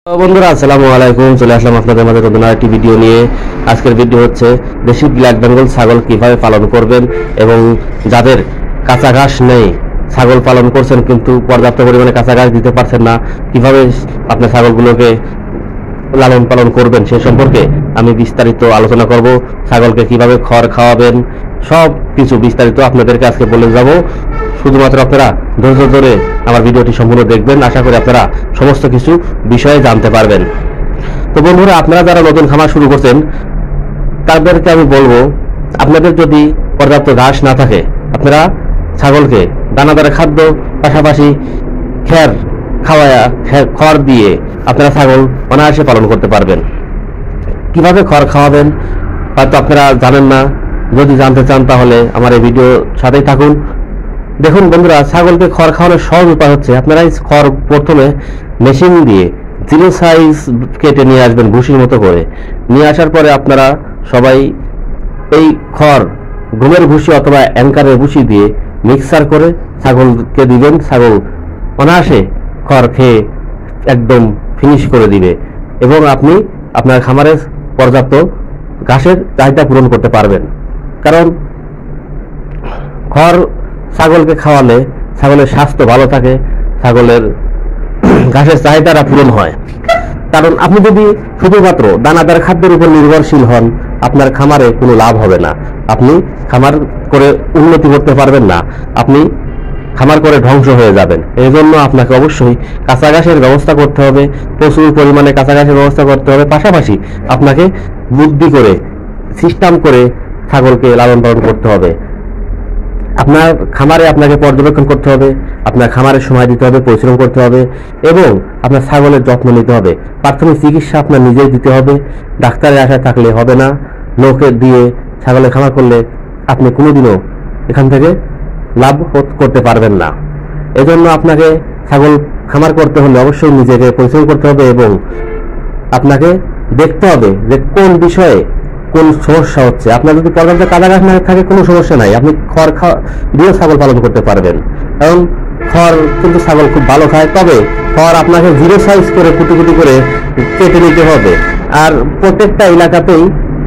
বন্ধুরা আসসালামু আলাইকুম, চলে আসলাম আপনাদের মাঝে নতুন আরেকটি ভিডিও নিয়ে। আজকের ভিডিও হচ্ছে দেশি ব্ল্যাক বেঙ্গল ছাগল কিভাবে পালন করবেন এবং যাদের কাঁচা ঘাস নেই, ছাগল পালন করছেন কিন্তু পর্যাপ্ত পরিমাণে কাঁচা ঘাস দিতে পারছেন না, কিভাবে আপনার ছাগলগুলোকে লালন পালন করবেন সে সম্পর্কে আমি বিস্তারিত আলোচনা করব। ছাগলকে কিভাবে খড় খাওয়াবেন সব কিছু বিস্তারিত আপনাদেরকে আজকে বলে যাব। শুধুমাত্র আপনারা ধৈর্য ধরে আমার ভিডিওটি সম্পূর্ণ দেখবেন, আশা করি আপনারা সমস্ত কিছু বিষয়ে জানতে পারবেন। তো বন্ধুরা, আপনারা যারা নতুন খামার শুরু করছেন তাদেরকে আমি বলবো, আপনাদের যদি পর্যাপ্ত ঘাস না থাকে আপনারা ছাগলকে দানাদার খাদ্য পাশাপাশি খ্যার খড় দিয়ে আপনারা ছাগল অনায়াসে পালন করতে পারবেন। কিভাবে খড় খাওয়াবেন হয়তো আপনারা জানেন না, যদি জানতে চান তাহলে আমার এই ভিডিও সাথেই থাকুন। দেখুন বন্ধুরা, ছাগলকে খড় খাওয়ানোর সহজ উপায় হচ্ছে আপনারা এই খড় প্রথমে মেশিন দিয়ে জিরো সাইজ কেটে নিয়ে আসবেন, ভুসির মতো করে নিয়ে আসার পরে আপনারা সবাই এই খড় গমের ভুসি অথবা অ্যাঙ্কারের ভুসি দিয়ে মিক্সার করে ছাগলকে দিবেন। ছাগল অনায়াসে খড় খেয়ে একদম ফিনিশ করে দিবে এবং আপনি আপনার খামারে পর্যাপ্ত ঘাসের চাহিদা পূরণ করতে পারবেন। কারণ খড় ছাগলকে খাওয়ালে ছাগলের স্বাস্থ্য ভালো থাকে, ছাগলের ঘাসের চাহিদাটা পূরণ হয়। কারণ আপনি যদি শুধুমাত্র দানাদার খাদ্যের উপর নির্ভরশীল হন, আপনার খামারে কোনো লাভ হবে না, আপনি খামার করে উন্নতি করতে পারবেন না, আপনি খামার করে ধ্বংস হয়ে যাবেন। এই জন্য আপনাকে অবশ্যই কাঁচা ঘাসের ব্যবস্থা করতে হবে, প্রচুর পরিমাণে কাঁচা ঘাসের ব্যবস্থা করতে হবে। পাশাপাশি আপনাকে বুদ্ধি করে সিস্টেম করে ছাগলকে লালন পালন করতে হবে। আপনার খামারে আপনাকে পর্যবেক্ষণ করতে হবে, আপনার খামারের সময় দিতে হবে, পরিশ্রম করতে হবে এবং আপনার ছাগলের যত্ন নিতে হবে। প্রাথমিক চিকিৎসা আপনার নিজেই দিতে হবে, ডাক্তারের আশায় থাকলে হবে না। লোকের দিয়ে ছাগলের খামার করলে আপনি কোনোদিনও এখান থেকে লাভ করতে পারবেন না। এজন্য আপনাকে ছাগল খামার করতে হলে অবশ্যই নিজেকে পরিশ্রম করতে হবে এবং আপনাকে দেখতে হবে যে কোন বিষয়ে কোন সমস্যা হচ্ছে। আপনার যদি পর্যাপ্ত কাদা ঘাস না থাকে কোনো সমস্যা নাই, আপনি খড় দিয়ে ছাগল পালন করতে পারবেন। কারণ খড় কিন্তু ছাগল খুব ভালো খায়, তবে খড় আপনাকে জিরো সাইজ করে কুটি কুটি করে কেটে নিতে হবে। আর প্রত্যেকটা এলাকাতেই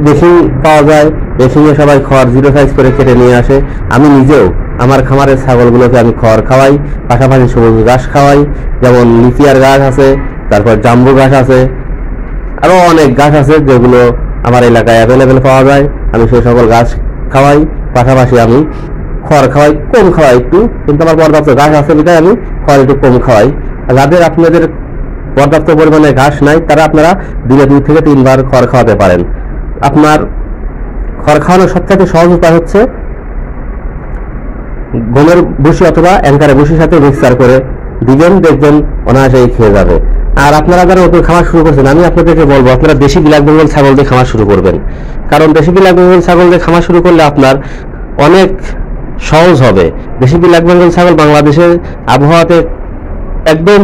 বেশি পাওয়া যায়, বেশিয়ে সবাই খড় জিরো সাইজ করে কেটে নিয়ে আসে। আমি নিজেও আমার খামারের ছাগলগুলোকে আমি খড় খাওয়াই, পাশাপাশি সবুজ ঘাস খাওয়াই, যেমন লিচিয়ার ঘাস আছে, তারপর জাম্বু ঘাস আছে, আরও অনেক ঘাস আছে যেগুলো আমার এলাকায় অ্যাভেলেবেল পাওয়া যায়। আমি সেই সকল ঘাস খাওয়াই, পাশাপাশি আমি খড় খাওয়াই, কম খাওয়াই একটু, কিন্তু আমার পর্যাপ্ত ঘাস আছে বিধায় আমি খড় একটু কম খাওয়াই। যাদের আপনাদের পর্যাপ্ত পরিমাণে ঘাস নাই তারা আপনারা দিনে 2 থেকে 3 বার খড় খাওয়াতে পারেন। আপনার খড় খাওয়ানোর সবথেকে সহজ উপায় হচ্ছে গমের ভুসি অথবা অ্যাঙ্কারের ভুসির সাথে মিক্সার করে দিবেন, দেখবেন অনায়াসেই খেয়ে যাবে। আর আপনারা যারা নতুন খামার শুরু করছেন আমি আপনাদেরকে বলবো আপনারা দেশি ব্ল্যাক বেঙ্গল ছাগল দিয়ে খামার শুরু করবেন। কারণ দেশি ব্ল্যাক বেঙ্গল ছাগল দিয়ে খামার শুরু করলে আপনার অনেক সহজ হবে। দেশি ব্ল্যাক বেঙ্গল ছাগল বাংলাদেশের আবহাওয়াতে একদম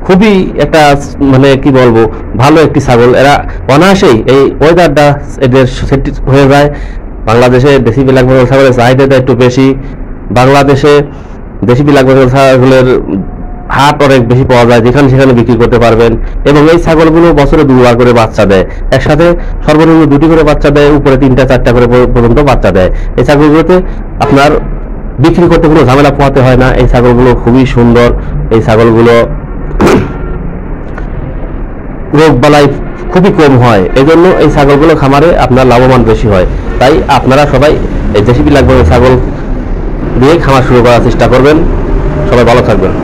খুবই একটা মানে কি বলবো ভালো একটি ছাগল, এরা অনায়াসেই এই ওয়েদারটা এদের সেট হয়ে যায়। বাংলাদেশে দেশি ব্ল্যাক বেঙ্গল ছাগলের চাহিদাটা একটু বেশি, বাংলাদেশে দেশি ব্ল্যাক বেঙ্গল ছাগলের হাট অনেক বেশি পাওয়া যায়, যেখানে সেখানে বিক্রি করতে পারবেন। এবং এই ছাগলগুলো বছরে 2 বার করে বাচ্চা দেয়, একসাথে সর্বনিম্ন 2টি করে বাচ্চা দেয়, উপরে 3টা 4টা করে পর্যন্ত বাচ্চা দেয়। এই ছাগলগুলোতে আপনার বিক্রি করতে কোনো ঝামেলা পোহাতে হয় না। এই ছাগলগুলো খুবই সুন্দর, এই ছাগলগুলো রোগ বালাই খুবই কম হয়, এজন্য এই ছাগলগুলো খামারে আপনার লাভবান বেশি হয়। তাই আপনারা সবাই এই দেশি ব্ল্যাক বেঙ্গল ছাগল দিয়ে খামার শুরু করার চেষ্টা করবেন। সবাই ভালো থাকবেন।